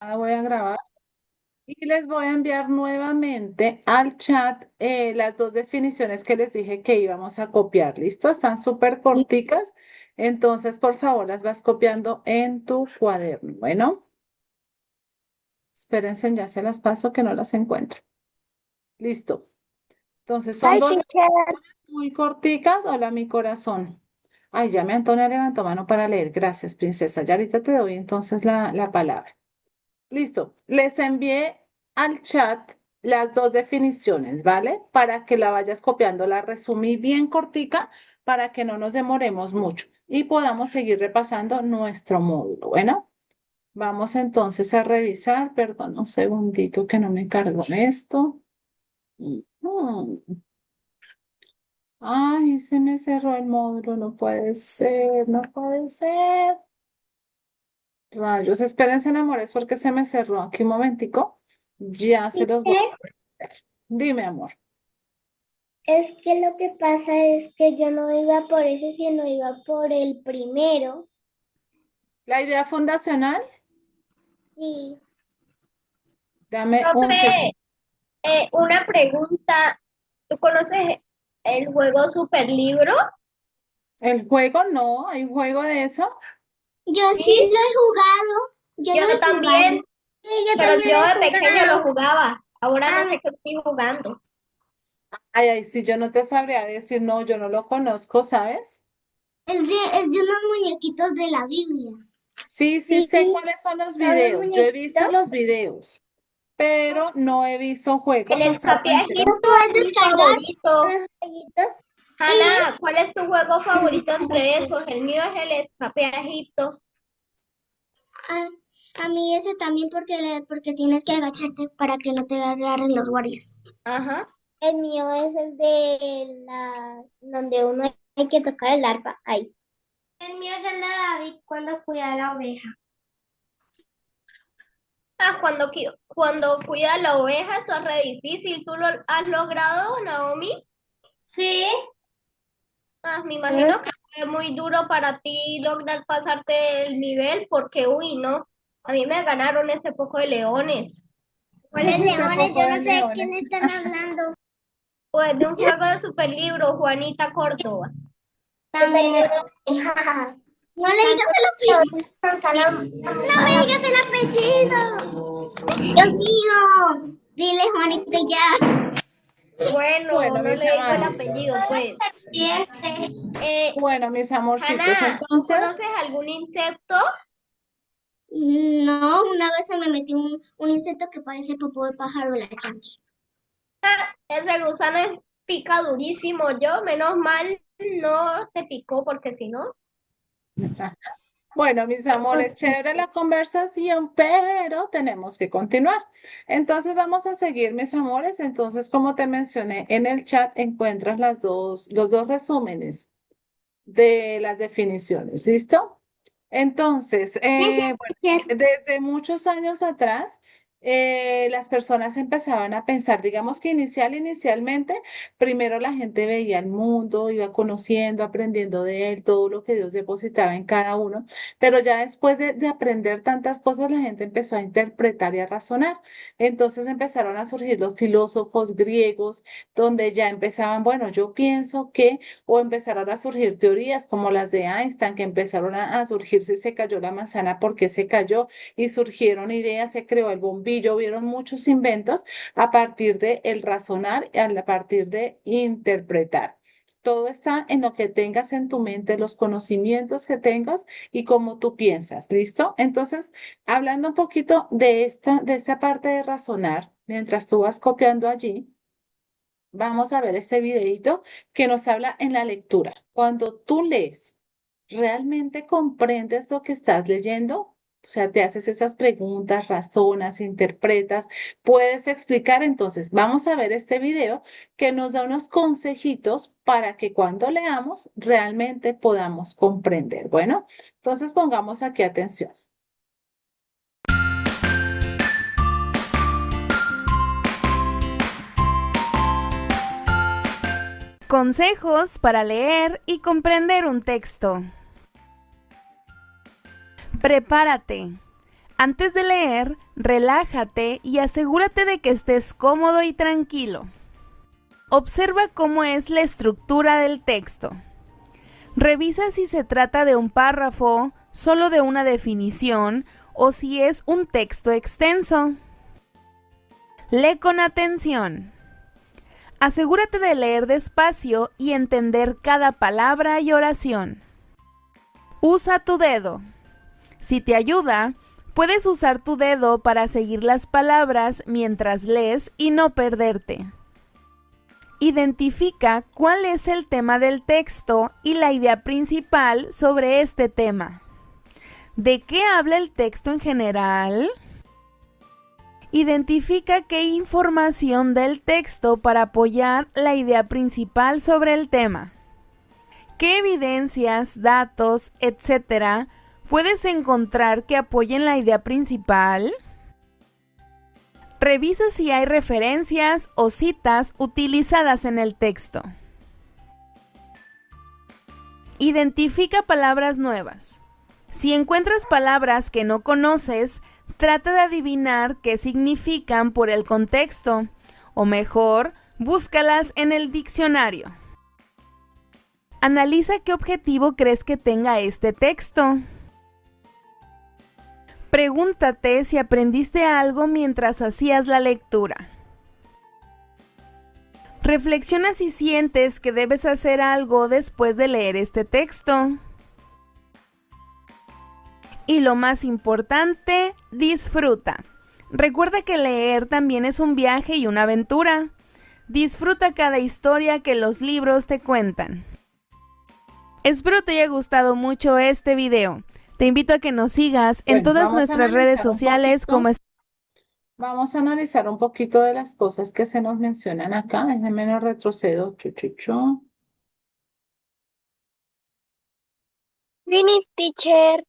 Voy a grabar y les voy a enviar nuevamente al chat las dos definiciones que les dije que íbamos a copiar. ¿Listo? Están súper corticas. Entonces, por favor, las vas copiando en tu cuaderno. Bueno, espérense, ya se las paso que no las encuentro. Listo. Entonces, son Ay, dos teacher. definiciones muy corticas. Hola, mi corazón. Ay, ya mi Antonia levantó mano para leer. Gracias, princesa. Ya ahorita te doy entonces la palabra. Listo. Les envié al chat las dos definiciones, ¿vale? Para que la vayas copiando. La resumí bien cortica para que no nos demoremos mucho y podamos seguir repasando nuestro módulo. Bueno, vamos entonces a revisar. Perdón, un segundito que no me cargó esto. Ujú. Ay, se me cerró el módulo. No puede ser, no puede ser. Rayos, espérense, amores, porque se me cerró aquí un momentico. Ya se los voy Teacher, a dar. Dime, amor. es que lo que pasa es que yo no iba por ese, sino iba por el primero. La idea fundacional, Sí. dame un Profe, segundo. una pregunta. ¿Tú conoces el juego Super Libro? El juego no, hay juego de eso. Yo sí Sí, lo he jugado. Yo yo lo he jugado. también, Sí, yo pero también yo lo he de pequeño lo jugado. jugaba. Ahora no Ah, sé qué estoy jugando. Ay, ay, sí, yo no te sabría decir, no, yo no lo conozco, ¿sabes? es de unos muñequitos de la Biblia. Sí, sí Sí, sé cuáles son los son los videos. Yo he visto muñequitos. los videos, pero no he visto El juegos, o sea, escape a Lo Egipto puedes es mi descargar favorito. unos jueguitos y Hanna, ¿cuál es tu juego favorito entre esos? El mío es el escape a Egipto. a, a mí ese también porque tienes que agacharte para que no te agarren los guardias. Ajá. El mío es el de donde uno hay que tocar el arpa. Ahí. El mío es el de David cuando cuida a la oveja. Ah, cuando cuida la oveja, eso es re difícil. ¿Tú lo has logrado, Naomi? Sí. Ah, me imagino que fue muy duro para ti lograr pasarte el nivel porque, uy, no, a mí me ganaron ese poco de leones. ¿Cuáles Ese leones? poco Yo de no sé de leones. quién están hablando. Pues de un juego de superlibro, Juanita Córdoba. También. No le digas el apellido. No me digas el apellido. Dios mío. Dile Juanita y ya. Bueno, Bueno, no mis le digo el amados. apellido, pues. Eh, Bueno, mis amorcitos, Hanna, ¿tú entonces, conoces algún insecto? No, una vez se me metió un insecto que parece popó de pájaro en la chancla. Ah, ese gusano pica durísimo. Yo, menos mal, no te picó porque si no. bueno, mis amores, chévere la conversación, pero tenemos que continuar. Entonces vamos a seguir, mis amores. Entonces, como te mencioné, en el chat encuentras los dos resúmenes de las definiciones. ¿Listo? Entonces, bueno, desde muchos años atrás, las personas empezaban a pensar, digamos que inicialmente, primero la gente veía el mundo, iba conociendo, aprendiendo de él, todo lo que Dios depositaba en cada uno, pero ya después de aprender tantas cosas, la gente empezó a interpretar y a razonar. Entonces empezaron a surgir los filósofos griegos, donde ya empezaban, bueno, yo pienso que o empezaron a surgir teorías como las de Einstein, que empezaron a surgir si se cayó la manzana, por qué se cayó, y surgieron ideas, se creó el bombillo, vieron muchos inventos a partir de el razonar, a partir de interpretar. Todo está en lo que tengas en tu mente, los conocimientos que tengas y cómo tú piensas, ¿listo? Entonces, hablando un poquito de esta parte de razonar, mientras tú vas copiando allí, vamos a ver este videito que nos habla en la lectura. Cuando tú lees, ¿realmente comprendes lo que estás leyendo? O sea, te haces esas preguntas, razonas, interpretas, puedes explicar. Entonces, vamos a ver este video que nos da unos consejitos para que cuando leamos realmente podamos comprender. Bueno, entonces pongamos aquí atención. Consejos para leer y comprender un texto. Prepárate. Antes de leer, Relájate y asegúrate de que estés cómodo y tranquilo. Observa cómo es la estructura del texto. Revisa si se trata de un párrafo, solo de una definición, o si es un texto extenso. Lee con atención. Asegúrate de leer despacio y entender cada palabra y oración. Usa tu dedo. Si te ayuda, puedes usar tu dedo para seguir las palabras mientras lees y no perderte. Identifica cuál es el tema del texto y la idea principal sobre este tema. ¿De qué habla el texto en general? Identifica qué información del texto para apoyar la idea principal sobre el tema. ¿Qué evidencias, datos, etcétera, puedes encontrar que apoyen la idea principal? Revisa si hay referencias o citas utilizadas en el texto. Identifica palabras nuevas. Si encuentras palabras que no conoces, trata de adivinar qué significan por el contexto, o mejor, búscalas en el diccionario. Analiza qué objetivo crees que tenga este texto. Pregúntate si aprendiste algo mientras hacías la lectura. Reflexiona si sientes que debes hacer algo después de leer este texto. Y lo más importante, disfruta. Recuerda que leer también es un viaje y una aventura. Disfruta cada historia que los libros te cuentan. Espero te haya gustado mucho este video. Te invito a que nos sigas en todas nuestras redes sociales como... Vamos a analizar un poquito de las cosas que se nos mencionan acá. Déjenme no retrocedo. Finish, teacher.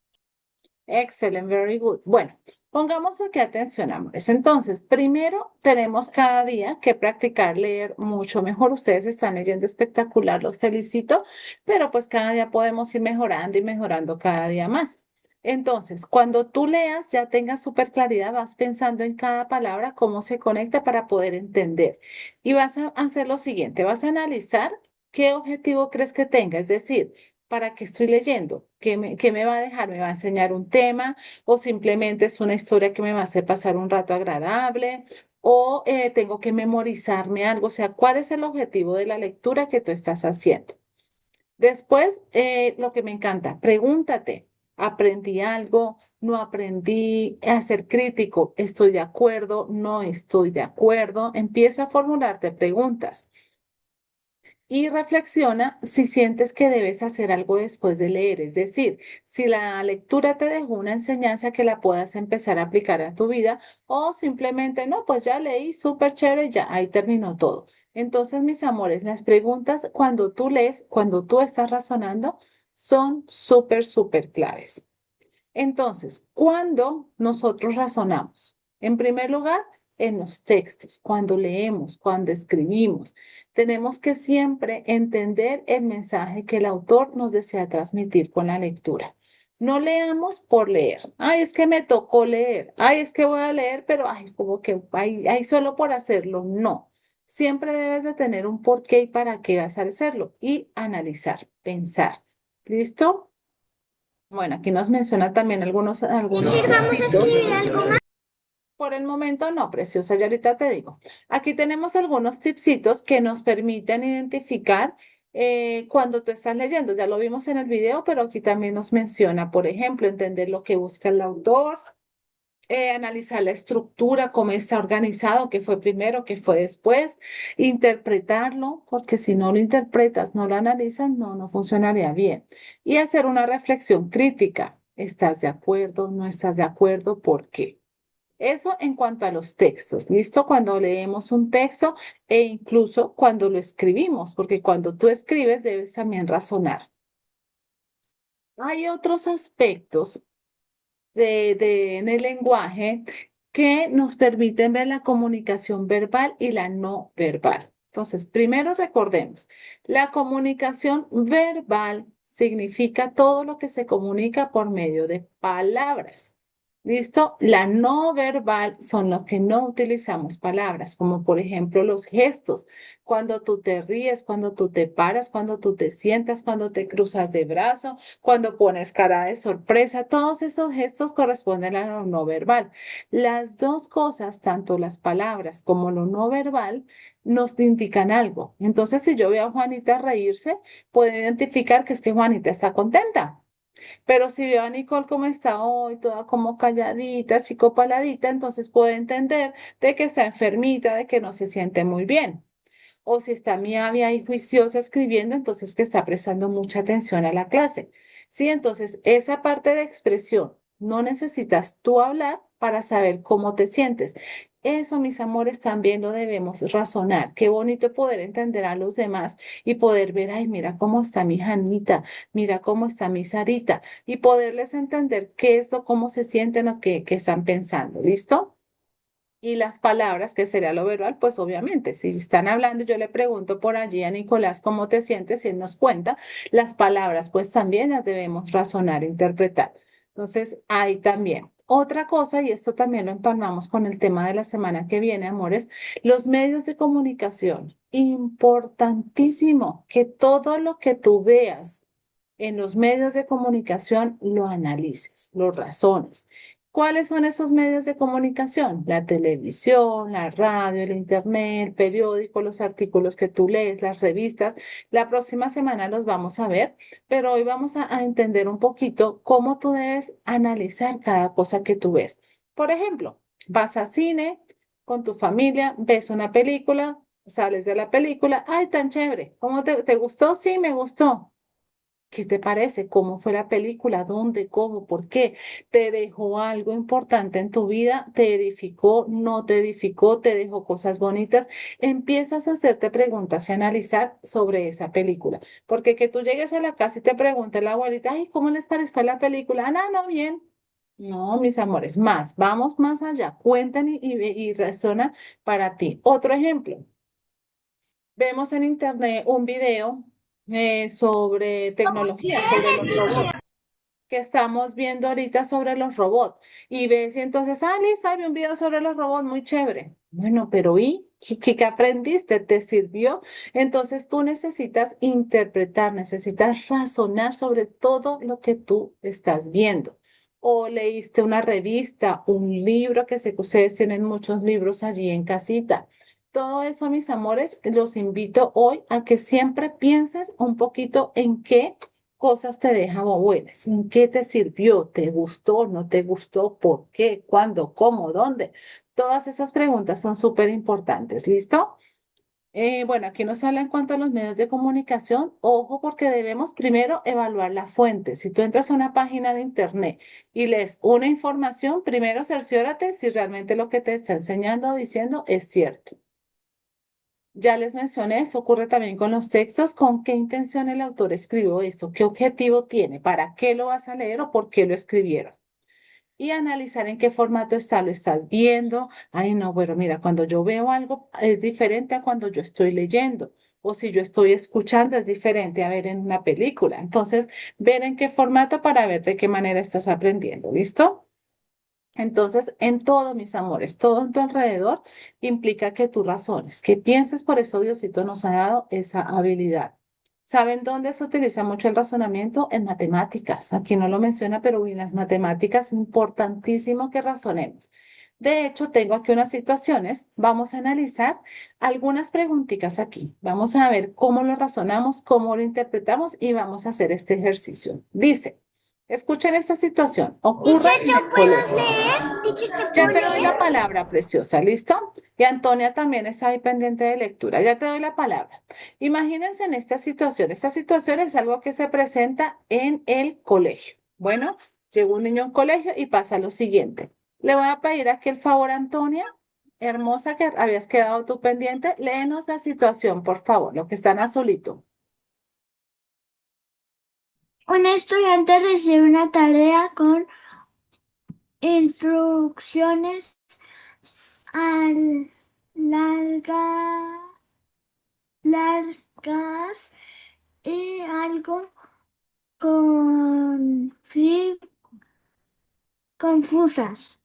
Excellent, very good. Bueno, pongamos aquí atención, amores. Entonces, primero tenemos cada día que practicar leer mucho mejor. Ustedes están leyendo espectacular, los felicito, pero pues cada día podemos ir mejorando y mejorando cada día más. Entonces, cuando tú leas, ya tengas súper claridad, vas pensando en cada palabra, cómo se conecta para poder entender. Y vas a hacer lo siguiente, vas a analizar qué objetivo crees que tenga, es decir, ¿para qué estoy leyendo? Qué me va a dejar? ¿Me va a enseñar un tema? ¿O simplemente es una historia que me va a hacer pasar un rato agradable? ¿O tengo que memorizarme algo? O sea, ¿cuál es el objetivo de la lectura que tú estás haciendo? Después, lo que me encanta, pregúntate, ¿aprendí algo? ¿No aprendí? A ser crítico, ¿estoy de acuerdo? ¿No estoy de acuerdo? Empieza a formularte preguntas. Y reflexiona si sientes que debes hacer algo después de leer, es decir, si la lectura te dejó una enseñanza que la puedas empezar a aplicar a tu vida o simplemente no, pues ya leí, súper chévere, ya ahí terminó todo. Entonces, mis amores, las preguntas cuando tú lees, cuando tú estás razonando, son súper claves. Entonces, ¿cuándo nosotros razonamos? En primer lugar, en los textos, cuando leemos, cuando escribimos, tenemos que siempre entender el mensaje que el autor nos desea transmitir con la lectura. No leamos por leer. Ay, es que me tocó leer. Ay, es que voy a leer, pero ay, como que ay, solo por hacerlo. No. Siempre debes de tener un porqué y para qué vas a hacerlo y analizar, pensar. ¿Listo? Bueno, aquí nos menciona también algunos Teacher, vamos a tipsitos. escribir algo más. Por el momento no, preciosa, ya ahorita te digo. Aquí tenemos algunos tipsitos que nos permiten identificar cuando tú estás leyendo. Ya lo vimos en el video, pero aquí también nos menciona, por ejemplo, entender lo que busca el autor, analizar la estructura, cómo está organizado, qué fue primero, qué fue después, interpretarlo, porque si no lo interpretas, no lo analizas, no funcionaría bien. Y hacer una reflexión crítica. ¿Estás de acuerdo? ¿No estás de acuerdo? ¿Por qué? Eso en cuanto a los textos, ¿listo? Cuando leemos un texto e incluso cuando lo escribimos, porque cuando tú escribes debes también razonar. Hay otros aspectos en el lenguaje que nos permiten ver la comunicación verbal y la no verbal. Entonces, primero recordemos, la comunicación verbal significa todo lo que se comunica por medio de palabras. ¿Listo? La no verbal son los que no utilizamos palabras, como por ejemplo los gestos. Cuando tú te ríes, cuando tú te paras, cuando tú te sientas, cuando te cruzas de brazo, cuando pones cara de sorpresa, todos esos gestos corresponden a lo no verbal. Las dos cosas, tanto las palabras como lo no verbal, nos indican algo. Entonces, si yo veo a Juanita reírse, puedo identificar que es que Juanita está contenta. Pero si veo a Nicole como está hoy, toda como calladita, chico paladita, entonces puedo entender de que está enfermita, de que no se siente muy bien. O si está mi ahí juiciosa escribiendo, entonces que está prestando mucha atención a la clase. Sí, entonces esa parte de expresión, no necesitas tú hablar para saber cómo te sientes. Eso, mis amores, también lo debemos razonar. Qué bonito poder entender a los demás y poder ver, ay, mira cómo está mi Janita, mira cómo está mi Sarita, y poderles entender qué es lo, cómo se sienten o qué están pensando. ¿Listo? Y las palabras, que sería lo verbal, pues obviamente, si están hablando, yo le pregunto por allí a Nicolás cómo te sientes, y él nos cuenta, las palabras, pues también las debemos razonar, interpretar. Entonces, ahí también. Otra cosa, y esto también lo empalmamos con el tema de la semana que viene, amores, los medios de comunicación. Importantísimo que todo lo que tú veas en los medios de comunicación lo analices, lo razones. ¿Cuáles son esos medios de comunicación? La televisión, la radio, el internet, el periódico, los artículos que tú lees, las revistas. La próxima semana los vamos a ver, pero hoy vamos a entender un poquito cómo tú debes analizar cada cosa que tú ves. Por ejemplo, vas a cine con tu familia, ves una película, sales de la película, ay, tan chévere, ¿cómo te gustó? Sí, me gustó. ¿Qué te parece? ¿Cómo fue la película? ¿Dónde? ¿Cómo? ¿Por qué? ¿Te dejó algo importante en tu vida? ¿Te edificó? ¿No te edificó? ¿Te dejó cosas bonitas? Empiezas a hacerte preguntas y analizar sobre esa película. Porque que tú llegues a la casa y te pregunte la abuelita, ay, ¿cómo les pareció la película? Ah, no, no, bien. No, mis amores, más, vamos más allá. Cuentan y razona para ti. Otro ejemplo. Vemos en internet un video sobre tecnología, sobre los robots, que estamos viendo ahorita sobre los robots. Y ves, y entonces, ah, listo, hay un video sobre los robots, muy chévere. Bueno, pero ¿y qué aprendiste? ¿Te sirvió? Entonces tú necesitas interpretar, necesitas razonar sobre todo lo que tú estás viendo. O leíste una revista, un libro, que sé que ustedes tienen muchos libros allí en casita. Todo eso, mis amores, los invito hoy a que siempre pienses un poquito en qué cosas te dejan buenas, en qué te sirvió, te gustó, no te gustó, por qué, cuándo, cómo, dónde. Todas esas preguntas son súper importantes. ¿Listo? Bueno, aquí nos habla en cuanto a los medios de comunicación. Ojo, porque debemos primero evaluar la fuente. Si tú entras a una página de internet y lees una información, primero cerciórate si realmente lo que te está enseñando o diciendo es cierto. Ya les mencioné, eso ocurre también con los textos, con qué intención el autor escribió esto, qué objetivo tiene, para qué lo vas a leer o por qué lo escribieron. Y analizar en qué formato está, lo estás viendo. Ay, no, bueno, mira, cuando yo veo algo es diferente a cuando yo estoy leyendo. O si yo estoy escuchando es diferente a ver en una película. Entonces, ver en qué formato para ver de qué manera estás aprendiendo. ¿Listo? Entonces, en todo, mis amores, todo en tu alrededor implica que tú razones, que pienses, por eso Diosito nos ha dado esa habilidad. ¿Saben dónde se utiliza mucho el razonamiento? En matemáticas. Aquí no lo menciona, pero en las matemáticas es importantísimo que razonemos. De hecho, tengo aquí unas situaciones. Vamos a analizar algunas preguntitas aquí. Vamos a ver cómo lo razonamos, cómo lo interpretamos y vamos a hacer este ejercicio. Dice. Escuchen esta situación. Ocurre Teacher, en el ¿yo puedo colegio. leer? Teacher, ¿te Ya puedo te doy la leer? palabra, preciosa. ¿Listo? Y Antonia también está ahí pendiente de lectura. Ya te doy la palabra. Imagínense en esta situación. Esta situación es algo que se presenta en el colegio. Bueno, llegó un niño a un colegio y pasa lo siguiente. Le voy a pedir aquí el favor, Antonia, hermosa, que habías quedado tú pendiente. Léenos la situación, por favor, lo que está en azulito. Un estudiante recibe una tarea con instrucciones al- larga- largas y algo conflictivas. confusas.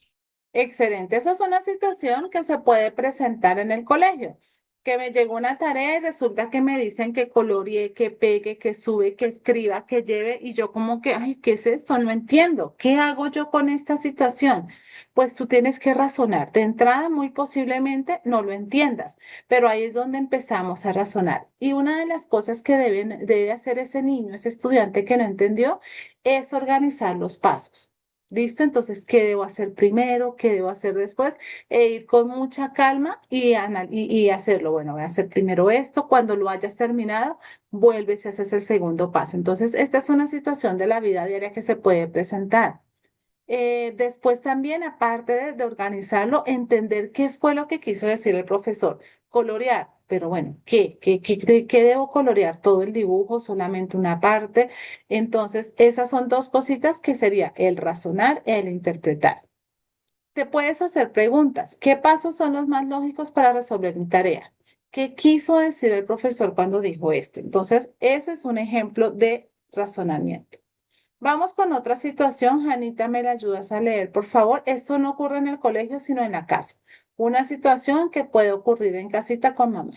Excelente. Esa es una situación que se puede presentar en el colegio. Que me llegó una tarea y resulta que me dicen que coloreé, que pegue, que sube, que escriba, que lleve y yo como que, ay, ¿qué es esto? No entiendo. ¿Qué hago yo con esta situación? Pues tú tienes que razonar. De entrada, muy posiblemente no lo entiendas, pero ahí es donde empezamos a razonar. Y una de las cosas que debe hacer ese niño, ese estudiante que no entendió, es organizar los pasos. ¿Listo? Entonces, ¿qué debo hacer primero? ¿Qué debo hacer después? E ir con mucha calma y hacerlo. Bueno, voy a hacer primero esto. Cuando lo hayas terminado, vuelves y haces el segundo paso. Entonces, esta es una situación de la vida diaria que se puede presentar. Después también, aparte de organizarlo, entender qué fue lo que quiso decir el profesor. Colorear, pero bueno, ¿qué debo colorear? ¿Todo el dibujo, solamente una parte? Entonces, esas son dos cositas que sería el razonar, el interpretar. Te puedes hacer preguntas. ¿Qué pasos son los más lógicos para resolver mi tarea? ¿Qué quiso decir el profesor cuando dijo esto? Entonces, ese es un ejemplo de razonamiento. Vamos con otra situación. Janita, ¿me la ayudas a leer, por favor? Esto no ocurre en el colegio, sino en la casa. Una situación que puede ocurrir en casita con mamá.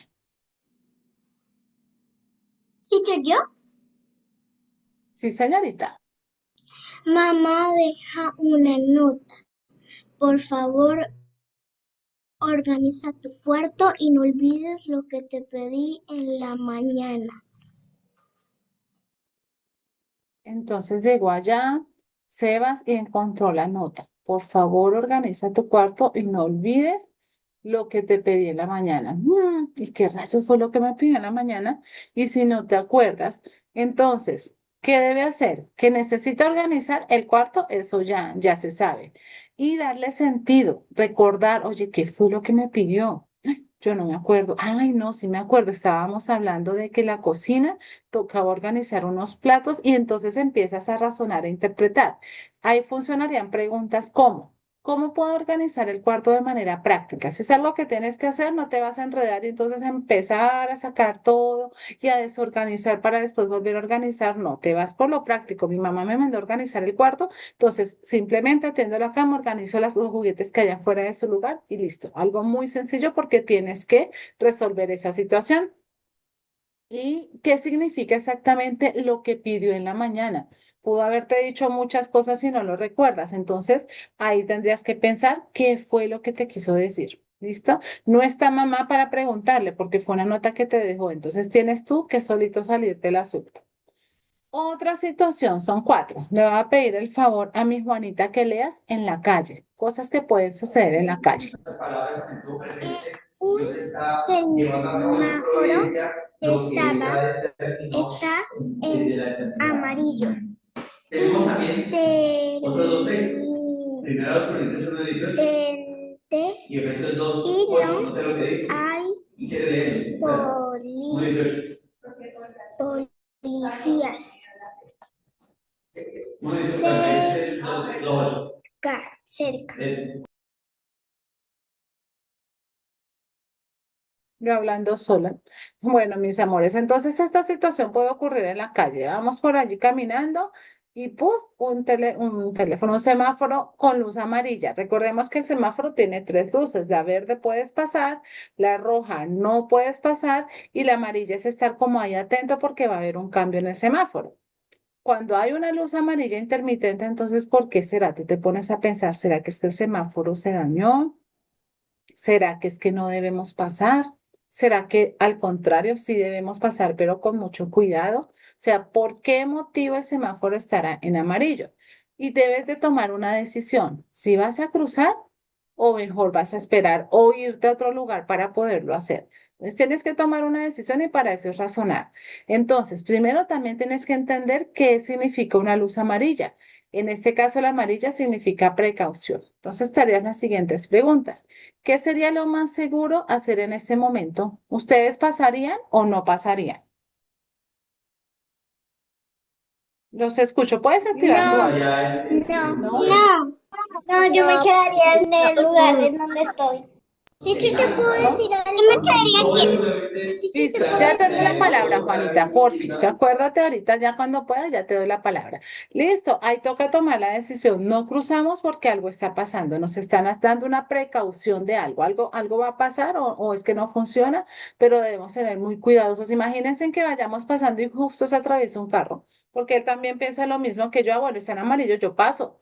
Teacher, yo, Sí, señorita. mamá deja una nota. Por favor, organiza tu cuarto y no olvides lo que te pedí en la mañana. Entonces llegó allá Sebas y encontró la nota. Por favor, organiza tu cuarto y no olvides lo que te pedí en la mañana. ¿Y qué rayos fue lo que me pidió en la mañana? Y si no te acuerdas, entonces, ¿qué debe hacer? Que necesita organizar el cuarto, eso ya se sabe. Y darle sentido, recordar, oye, ¿qué fue lo que me pidió? Yo no me acuerdo. Ay, no, sí me acuerdo. Estábamos hablando de que la cocina tocaba organizar unos platos y entonces empiezas a razonar e interpretar. Ahí funcionarían preguntas como, ¿cómo puedo organizar el cuarto de manera práctica? Si es algo que tienes que hacer, no te vas a enredar y entonces empezar a sacar todo y a desorganizar para después volver a organizar. No, te vas por lo práctico. Mi mamá me mandó a organizar el cuarto, entonces simplemente atiendo la cama, organizo los juguetes que hayan fuera de su lugar y listo. Algo muy sencillo porque tienes que resolver esa situación. ¿Y qué significa exactamente lo que pidió en la mañana? Pudo haberte dicho muchas cosas y no lo recuerdas. Entonces, ahí tendrías que pensar qué fue lo que te quiso decir. ¿Listo? No está mamá para preguntarle porque fue una nota que te dejó. Entonces, tienes tú que solito salirte del asunto. Otra situación, son cuatro. Le voy a pedir el favor a mi Juanita que leas en la calle. Cosas que pueden suceder en la calle. Un semáforo está en amarillo. Intermitente y no hay policías cerca. Yo hablando sola. Bueno, mis amores, entonces esta situación puede ocurrir en la calle. Vamos por allí caminando y ¡puf! Un teléfono, un semáforo con luz amarilla. Recordemos que el semáforo tiene tres luces. La verde puedes pasar, la roja no puedes pasar y la amarilla es estar como ahí atento porque va a haber un cambio en el semáforo. Cuando hay una luz amarilla intermitente, entonces, ¿por qué será? Tú te pones a pensar, ¿será que es que el semáforo se dañó? ¿Será que es que no debemos pasar? ¿Será que al contrario sí debemos pasar, pero con mucho cuidado? O sea, ¿por qué motivo el semáforo estará en amarillo? Y debes de tomar una decisión, si vas a cruzar o mejor vas a esperar o irte a otro lugar para poderlo hacer. Entonces tienes que tomar una decisión y para eso es razonar. Entonces, primero también tienes que entender qué significa una luz amarilla. En este caso, la amarilla significa precaución. Entonces, estarían las siguientes preguntas. ¿Qué sería lo más seguro hacer en este momento? ¿Ustedes pasarían o no pasarían? Los escucho. ¿Puedes activar tu audio? No, ¿No? no, no, yo me quedaría en el lugar en donde estoy. Teacher, ¿te puedo decir algo? Yo me quedaría quieta. Teacher, ¿te Listo, puedo ya te decir doy la palabra, algo? Juanita, porfis. Acuérdate ahorita, ya cuando puedas, ya te doy la palabra. Listo, ahí toca tomar la decisión. No cruzamos porque algo está pasando. Nos están dando una precaución de algo. Algo va a pasar o es que no funciona, pero debemos ser muy cuidadosos. Imagínense en que vayamos pasando y justo se atraviesa un carro, porque él también piensa lo mismo que yo. Ah, bueno, está en amarillo, yo paso.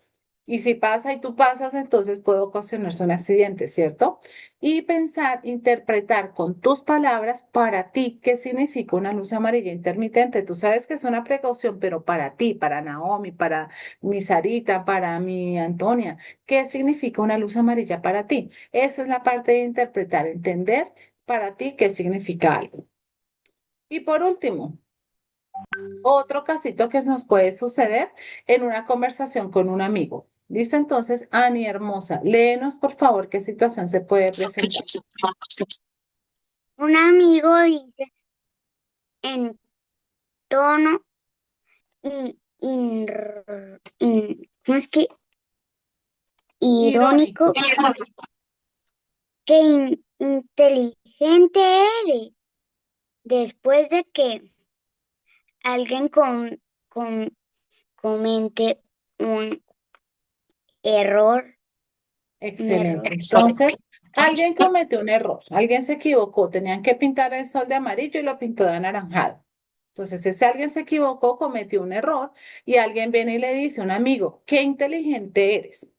Y si pasa y tú pasas, entonces puede ocasionarse un accidente, ¿cierto? Y pensar, interpretar con tus palabras para ti qué significa una luz amarilla intermitente. Tú sabes que es una precaución, pero para ti, para Naomi, para mi Sarita, para mi Antonia, ¿qué significa una luz amarilla para ti? Esa es la parte de interpretar, entender para ti qué significa algo. Y por último, otro casito que nos puede suceder en una conversación con un amigo. ¿Listo? Entonces, Ani, hermosa, léenos por favor qué situación se puede presentar. Un amigo dice en tono y, ¿cómo es que? Irónico. Irónico, que inteligente eres. Después de que alguien comente un error, Excelente. Entonces, alguien cometió un error, alguien se equivocó, tenían que pintar el sol de amarillo y lo pintó de anaranjado. Entonces, ese alguien se equivocó, cometió un error y alguien viene y le dice a un amigo, qué inteligente eres.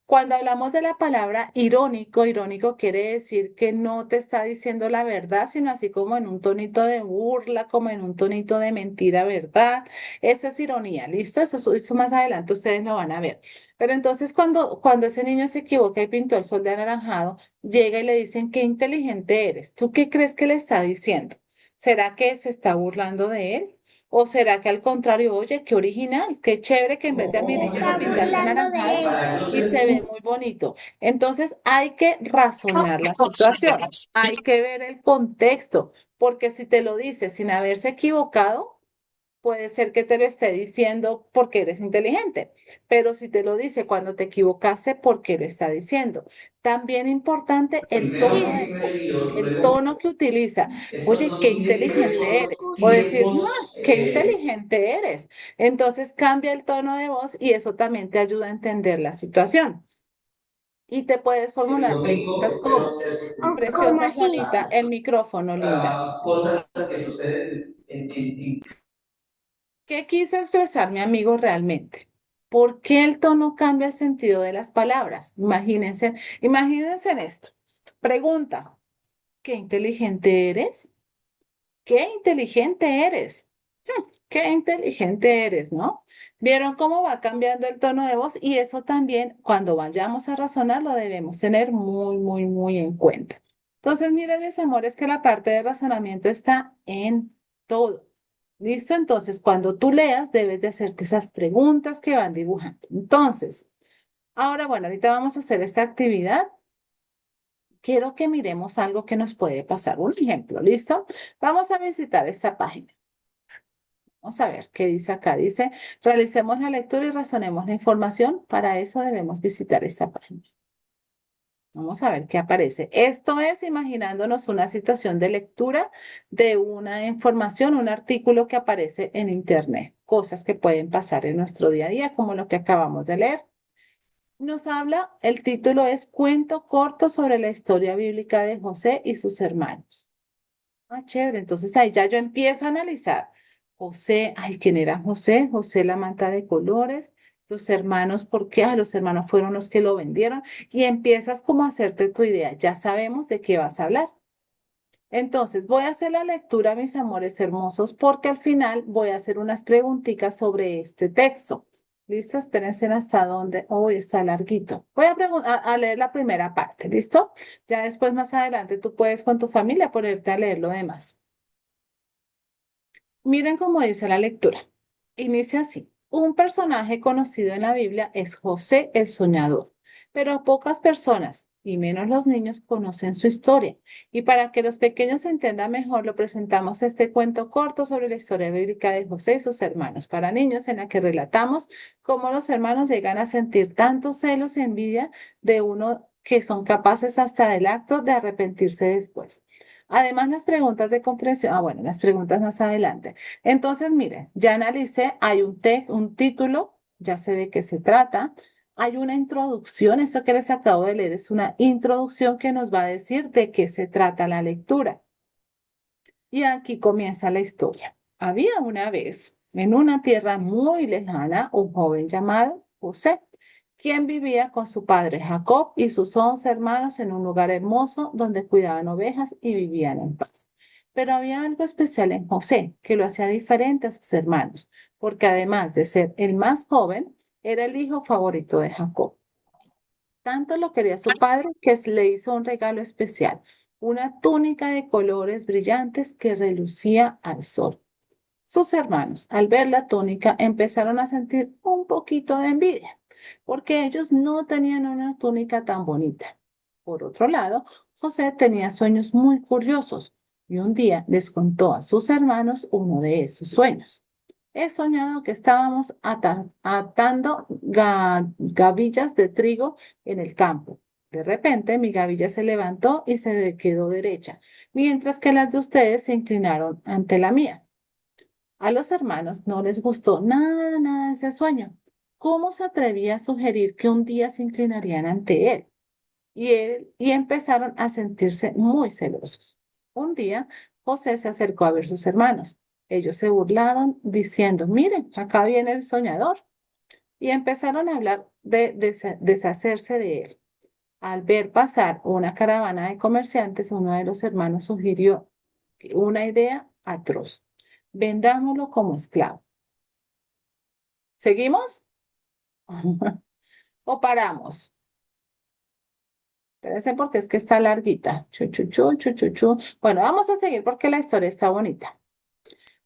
Cuando hablamos de la palabra irónico, irónico quiere decir que no te está diciendo la verdad, sino así como en un tonito de burla, como en un tonito de mentira, ¿verdad? Eso es ironía, ¿listo? Eso más adelante ustedes lo van a ver. Pero entonces cuando ese niño se equivoca y pintó el sol de anaranjado, llega y le dicen, qué inteligente eres. ¿Tú qué crees que le está diciendo? ¿Será que se está burlando de él? ¿O será que al contrario, oye, qué original, qué chévere que en vez de se amarillo lo está pintaste burlando anaranjado de él. y se ve muy bonito? Entonces hay que razonar la situación, hay que ver el contexto, porque si te lo dice sin haberse equivocado, puede ser que te lo esté diciendo porque eres inteligente, pero si te lo dice cuando te equivocaste, ¿por qué lo está diciendo? También importante el tono de voz, el tono que utiliza. Oye, qué inteligente eres. O decir, no, qué inteligente eres. Entonces cambia el tono de voz y eso también te ayuda a entender la situación. Y te puedes formular preguntas como, ¿Cómo preciosa así? Juanita, el micrófono, linda. Cosas que suceden ¿Qué quiso expresar mi amigo realmente? ¿Por qué el tono cambia el sentido de las palabras? Imagínense en esto. Pregunta, ¿qué inteligente eres? ¿Qué inteligente eres? Qué inteligente eres, ¿no? ¿Vieron cómo va cambiando el tono de voz? Y eso también, cuando vayamos a razonar, lo debemos tener muy en cuenta. Entonces, miren, mis amores, que la parte de razonamiento está en todo. ¿Listo? Entonces, cuando tú leas, debes de hacerte esas preguntas que van dibujando. Entonces, ahora, bueno, ahorita vamos a hacer esta actividad. Quiero que miremos algo que nos puede pasar. Un ejemplo, ¿listo? Vamos a visitar esta página. Vamos a ver qué dice acá. Dice, realicemos la lectura y razonemos la información. Para eso debemos visitar esta página. Vamos a ver qué aparece. Esto es imaginándonos una situación de lectura de una información, un artículo que aparece en Internet. Cosas que pueden pasar en nuestro día a día, como lo que acabamos de leer. Nos habla, el título es Cuento corto sobre la historia bíblica de José y sus hermanos. Ah, chévere. Entonces ahí ya yo empiezo a analizar. José, ay, ¿quién era José? José la manta de colores. Los hermanos, ¿por qué? Ah, los hermanos fueron los que lo vendieron. Y empiezas como a hacerte tu idea. Ya sabemos de qué vas a hablar. Entonces voy a hacer la lectura, mis amores hermosos, porque al final voy a hacer unas preguntitas sobre este texto. ¿Listo? Espérense hasta dónde. Hoy está larguito. Voy a leer la primera parte. ¿Listo? Ya después, más adelante, tú puedes con tu familia ponerte a leer lo demás. Miren cómo dice la lectura. Inicia así. Un personaje conocido en la Biblia es José el Soñador, pero pocas personas, y menos los niños, conocen su historia. Y para que los pequeños se entiendan mejor, lo presentamos este cuento corto sobre la historia bíblica de José y sus hermanos para niños, en la que relatamos cómo los hermanos llegan a sentir tantos celos y envidia de uno que son capaces hasta del acto de arrepentirse después. Además, las preguntas de comprensión, bueno, las preguntas más adelante. Entonces, miren, ya analicé, hay un título, ya sé de qué se trata. Hay una introducción, esto que les acabo de leer es una introducción que nos va a decir de qué se trata la lectura. Y aquí comienza la historia. Había una vez, en una tierra muy lejana, un joven llamado José, quien vivía con su padre Jacob y sus 11 hermanos en un lugar hermoso donde cuidaban ovejas y vivían en paz. Pero había algo especial en José que lo hacía diferente a sus hermanos, porque además de ser el más joven, era el hijo favorito de Jacob. Tanto lo quería su padre que le hizo un regalo especial, una túnica de colores brillantes que relucía al sol. Sus hermanos, al ver la túnica, empezaron a sentir un poquito de envidia, porque ellos no tenían una túnica tan bonita. Por otro lado, José tenía sueños muy curiosos y un día les contó a sus hermanos uno de esos sueños. He soñado que estábamos atando gavillas de trigo en el campo. De repente mi gavilla se levantó y se quedó derecha, mientras que las de ustedes se inclinaron ante la mía. A los hermanos no les gustó nada de ese sueño. ¿Cómo se atrevía a sugerir que un día se inclinarían ante él? Y empezaron a sentirse muy celosos. Un día, José se acercó a ver sus hermanos. Ellos se burlaron diciendo, miren, acá viene el soñador. Y empezaron a hablar de deshacerse de él. Al ver pasar una caravana de comerciantes, uno de los hermanos sugirió una idea atroz. Vendámoslo como esclavo. ¿Seguimos? ¿O paramos? Espérense porque es que está larguita. Chu. Bueno, vamos a seguir porque la historia está bonita.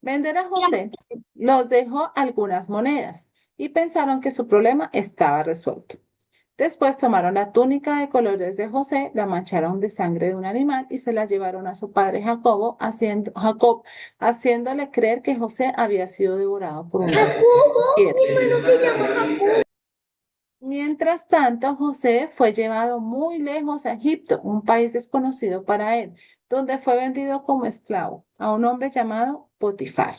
Vender a José los dejó algunas monedas y pensaron que su problema estaba resuelto. Después tomaron la túnica de colores de José, la mancharon de sangre de un animal y se la llevaron a su padre Jacob, haciéndole creer que José había sido devorado por una fiera. Mi hermano se llama Jacob. Mientras tanto, José fue llevado muy lejos a Egipto, un país desconocido para él, donde fue vendido como esclavo a un hombre llamado Potifar.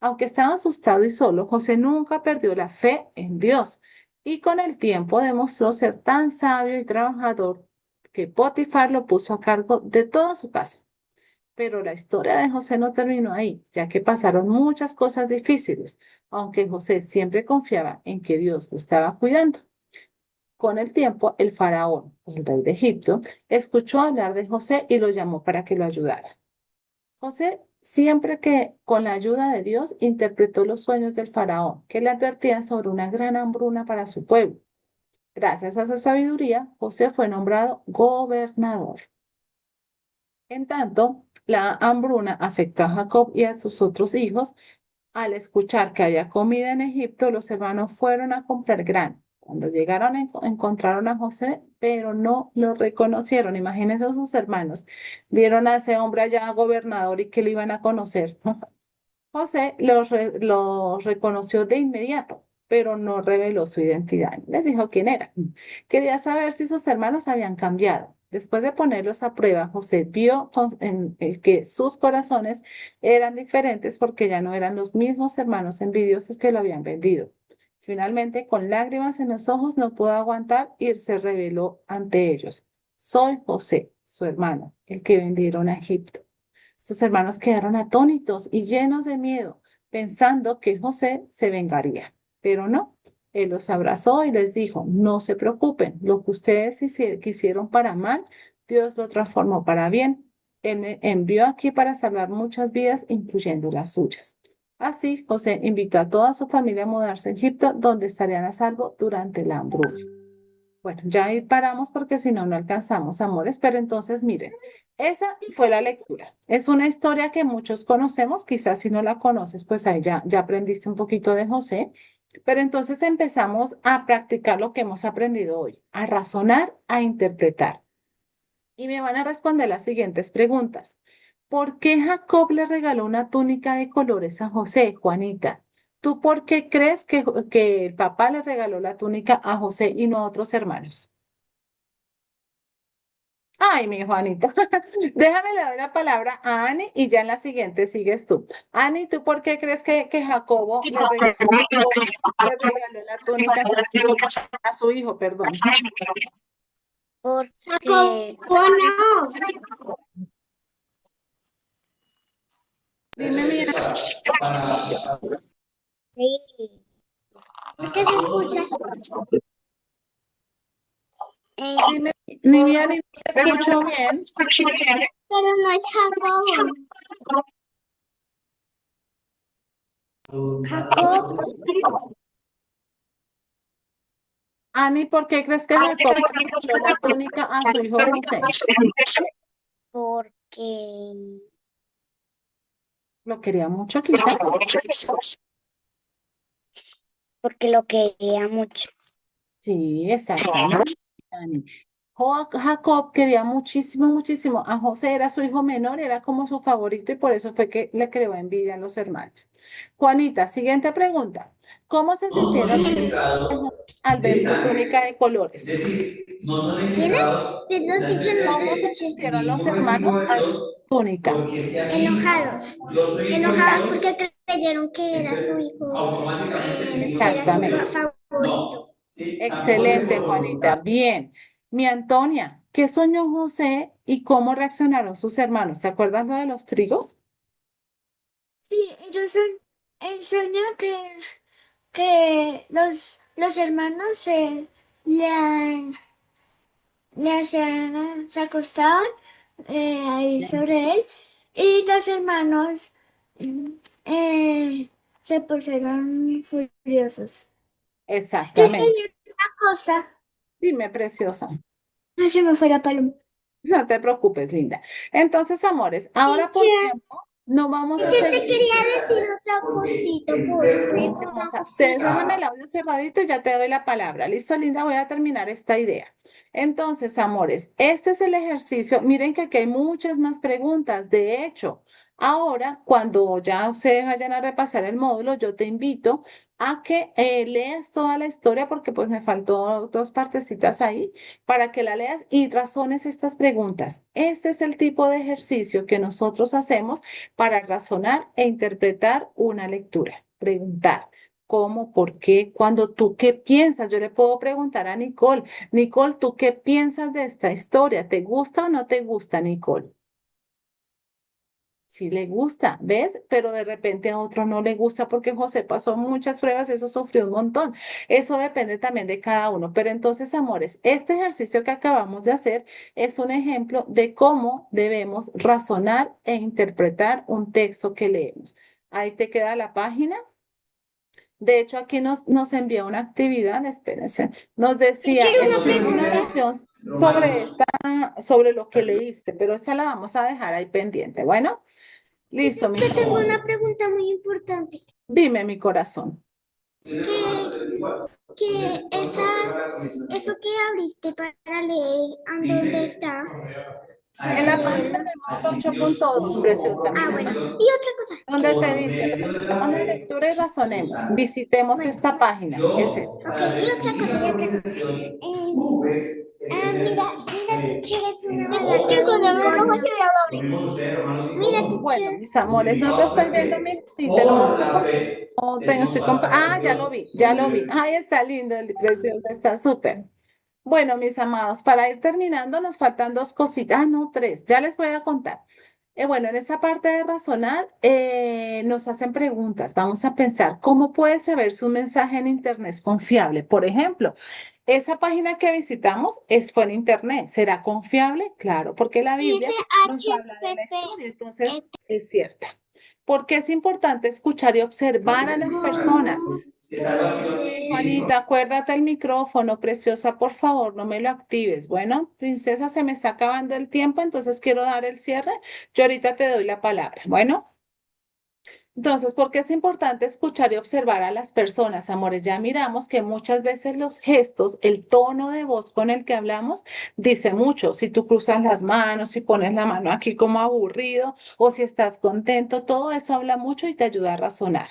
Aunque estaba asustado y solo, José nunca perdió la fe en Dios y con el tiempo demostró ser tan sabio y trabajador que Potifar lo puso a cargo de toda su casa. Pero la historia de José no terminó ahí, ya que pasaron muchas cosas difíciles, aunque José siempre confiaba en que Dios lo estaba cuidando. Con el tiempo, el faraón, el rey de Egipto, escuchó hablar de José y lo llamó para que lo ayudara. José, siempre que con la ayuda de Dios, interpretó los sueños del faraón, que le advertían sobre una gran hambruna para su pueblo. Gracias a su sabiduría, José fue nombrado gobernador. En tanto, la hambruna afectó a Jacob y a sus otros hijos. Al escuchar que había comida en Egipto, los hermanos fueron a comprar grano. Cuando llegaron, encontraron a José, pero no lo reconocieron. Imagínense a sus hermanos. Vieron a ese hombre allá gobernador y que le iban a conocer. José los reconoció de inmediato, pero no reveló su identidad. Les dijo quién era. Quería saber si sus hermanos habían cambiado. Después de ponerlos a prueba, José vio que sus corazones eran diferentes porque ya no eran los mismos hermanos envidiosos que lo habían vendido. Finalmente, con lágrimas en los ojos, no pudo aguantar y se reveló ante ellos. Soy José, su hermano, el que vendieron a Egipto. Sus hermanos quedaron atónitos y llenos de miedo, pensando que José se vengaría. Pero no, él los abrazó y les dijo, no se preocupen, lo que ustedes quisieron para mal, Dios lo transformó para bien. Él me envió aquí para salvar muchas vidas, incluyendo las suyas. Así, José invitó a toda su familia a mudarse a Egipto, donde estarían a salvo durante la hambruna. Bueno, ya ahí paramos porque si no, no alcanzamos, amores. Pero entonces, miren, esa fue la lectura. Es una historia que muchos conocemos, quizás si no la conoces, pues ahí ya aprendiste un poquito de José. Pero entonces empezamos a practicar lo que hemos aprendido hoy, a razonar, a interpretar. Y me van a responder las siguientes preguntas. ¿Por qué Jacob le regaló una túnica de colores a José, Juanita? ¿Tú por qué crees que el papá le regaló la túnica a José y no a otros hermanos? Ay, mi Juanito. Déjame le doy la palabra a Ani y ya en la siguiente sigues tú. Ani, ¿tú por qué crees que Jacobo le regaló la túnica a su hijo, perdón? Porque Dime, mi Ani. sí. Es que se escucha. Dime, mi Ani, no te escucho bien. Pero no es Jacob. Jacob, Ani, ¿por qué crees que Jacobo le regaló la túnica a su hijo José? porque Lo quería mucho, quizás. lo quería mucho. Sí, exactamente, Ani. Jacob quería muchísimo, muchísimo a José, era su hijo menor, era como su favorito y por eso fue que le creó envidia a los hermanos. Juanita, siguiente pregunta. ¿Cómo se No son sintieron los integrados al de ver su sangre. túnica de Es colores? decir, no son ¿Quiénes? integrados Perdón, teacher, no ¿Cómo te se escuché. sintieron los ningún hermanos recibo de al ver Dios su túnica? porque sea aquí, Enojados. yo soy hijo de Enojados Dios, porque creyeron que era su entonces hijo, automáticamente mi hijo era su Exactamente. favorito. no, ¿sí? Tampoco es Excelente, por voluntad. Juanita. Bien. Mi Antonia, ¿qué soñó José y cómo reaccionaron sus hermanos? ¿Se acuerdan lo de los trigos? Sí, el sueño que los hermanos se acostaban ahí sobre él y los hermanos mm, eh, se pusieron furiosos. Exactamente. Y una cosa, Dime, preciosa. no se me fue la paloma. No te preocupes, linda. Entonces, amores, ahora por Teacher, tiempo no vamos a teacher, te seguir. quería decir otra cosita, por favor, una Hermosa, cosita. déjame el audio cerradito y ya te doy la palabra. Listo, linda, voy a terminar esta idea. Entonces, amores, este es el ejercicio. Miren que aquí hay muchas más preguntas. De hecho, ahora, cuando ya ustedes vayan a repasar el módulo, yo te invito a que leas toda la historia porque pues me faltó dos partecitas ahí para que la leas y razones estas preguntas. Este es el tipo de ejercicio que nosotros hacemos para razonar e interpretar una lectura. Preguntar cómo, por qué, cuando tú qué piensas. Yo le puedo preguntar a Nicole, Nicole, ¿tú qué piensas de esta historia? ¿Te gusta o no te gusta, Nicole? Sí le gusta, ¿ves? Pero de repente a otro no le gusta porque José pasó muchas pruebas, eso sufrió un montón. Eso depende también de cada uno. Pero entonces, amores, este ejercicio que acabamos de hacer es un ejemplo de cómo debemos razonar e interpretar un texto que leemos. Ahí te queda la página. De hecho, aquí nos envía una actividad, espérense, nos decía, Teacher, una escribe una pregunta. oración sobre lo que leíste, pero esta la vamos a dejar ahí pendiente. Bueno. Listo, mis Yo tengo una amores. pregunta muy importante. Dime, mi corazón. Que, eso que abriste para leer, ¿a dónde está? En la página del módulo 8.2, preciosa Ah, mía. bueno. Y otra cosa. Donde te dice, repitamos la lectura y razonemos. Visitemos esta página. Es esa. Ok, y otra cosa. Mira, teacher, es una mala. Chicos, de verdad, no se Mira, Bueno, teacher. mis amores, no te estoy viendo, mi hijita, no me gusta porque no tengo, Ah, ya lo vi, ya lo vi. Ay, está lindo, el precioso, está súper. Bueno, mis amados, para ir terminando nos faltan dos cositas, no, tres, ya les voy a contar. Bueno, en esa parte de razonar nos hacen preguntas. Vamos a pensar, ¿cómo puede saber si un mensaje en Internet es confiable? Por ejemplo, esa página que visitamos fue en Internet. ¿Será confiable? Claro, porque la Biblia Dice nos habla de la HPP. historia, entonces es cierta. Porque es importante escuchar y observar a las personas. De salvación. Juanita, acuérdate el micrófono, preciosa, por favor, no me lo actives. Bueno, princesa, se me está acabando el tiempo, entonces quiero dar el cierre. Yo ahorita te doy la palabra. Bueno, entonces, ¿por qué es importante escuchar y observar a las personas, amores? Ya miramos que muchas veces los gestos, el tono de voz con el que hablamos, dice mucho. Si tú cruzas las manos, si pones la mano aquí como aburrido o si estás contento, todo eso habla mucho y te ayuda a razonar.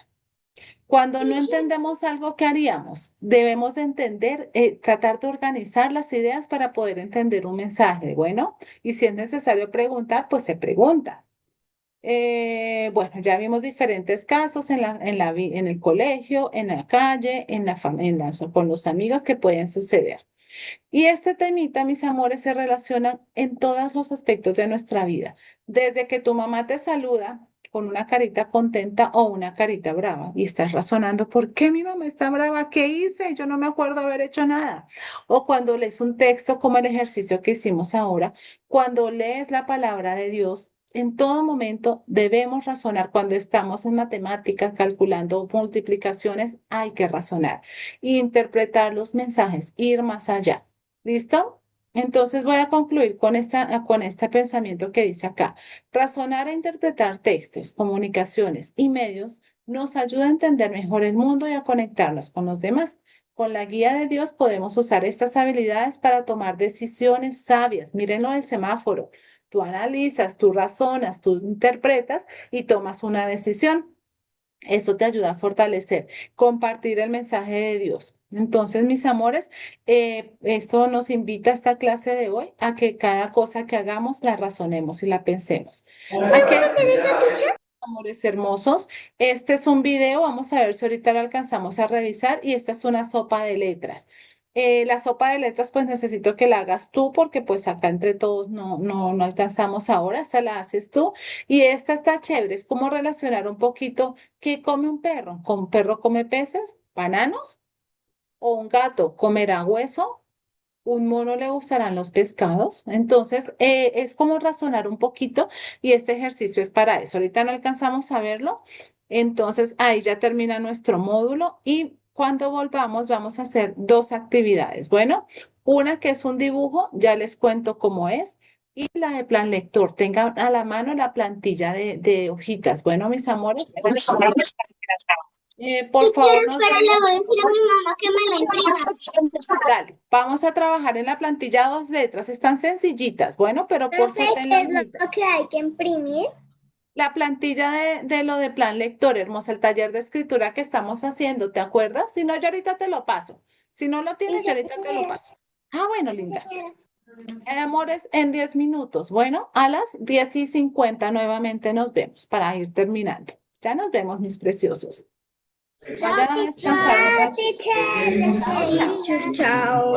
Cuando no entendemos algo, ¿qué haríamos? Debemos de entender, tratar de organizar las ideas para poder entender un mensaje. Bueno, y si es necesario preguntar, pues se pregunta. Bueno, ya vimos diferentes casos en el colegio, en la calle, con los amigos que pueden suceder. Y este temita, mis amores, se relaciona en todos los aspectos de nuestra vida. Desde que tu mamá te saluda con una carita contenta o una carita brava y estás razonando, ¿por qué mi mamá está brava? ¿Qué hice? Yo no me acuerdo haber hecho nada. O cuando lees un texto como el ejercicio que hicimos ahora, cuando lees la palabra de Dios. En todo momento debemos razonar. Cuando estamos en matemáticas calculando multiplicaciones, hay que razonar interpretar los mensajes, ir más allá. ¿Listo? Entonces voy a concluir con este pensamiento que dice acá. Razonar e interpretar textos, comunicaciones y medios nos ayuda a entender mejor el mundo y a conectarnos con los demás. Con la guía de Dios podemos usar estas habilidades para tomar decisiones sabias. Mírenlo del semáforo. Tú analizas, tú razonas, tú interpretas y tomas una decisión. Eso te ayuda a fortalecer, compartir el mensaje de Dios. Entonces, mis amores, esto nos invita a esta clase de hoy a que cada cosa que hagamos la razonemos y la pensemos. ¿A qué amores hermosos? Este es un video, vamos a ver si ahorita lo alcanzamos a revisar y esta es una sopa de letras. La sopa de letras, pues necesito que la hagas tú porque pues acá entre todos no alcanzamos ahora, esta la haces tú. Y esta está chévere, es como relacionar un poquito qué come un perro. ¿Un perro come peces, bananos? ¿O un gato comerá hueso? ¿Un mono le gustarán los pescados? Entonces, es como razonar un poquito y este ejercicio es para eso. Ahorita no alcanzamos a verlo, entonces ahí ya termina nuestro módulo y cuando volvamos vamos a hacer dos actividades. Bueno, una que es un dibujo, ya les cuento cómo es, y la de plan lector. Tengan a la mano la plantilla de hojitas. Bueno, mis amores, por favor, Teacher, espera, le voy a decir a mi mamá que me la imprima. dale, vamos a trabajar en la plantilla dos letras. Están sencillitas, bueno, pero por favor, tenla bonita. que hay que imprimir? La plantilla de lo de plan lector, hermosa, el taller de escritura que estamos haciendo, ¿te acuerdas? Si no, yo ahorita te lo paso. Si no lo tienes, yo ahorita te lo paso. Ah, bueno, linda. Amores, en 10 minutos. Bueno, a las 10:50 nuevamente nos vemos para ir terminando. Ya nos vemos, mis preciosos. Vayan a descansar un ratito. Teacher. Chao.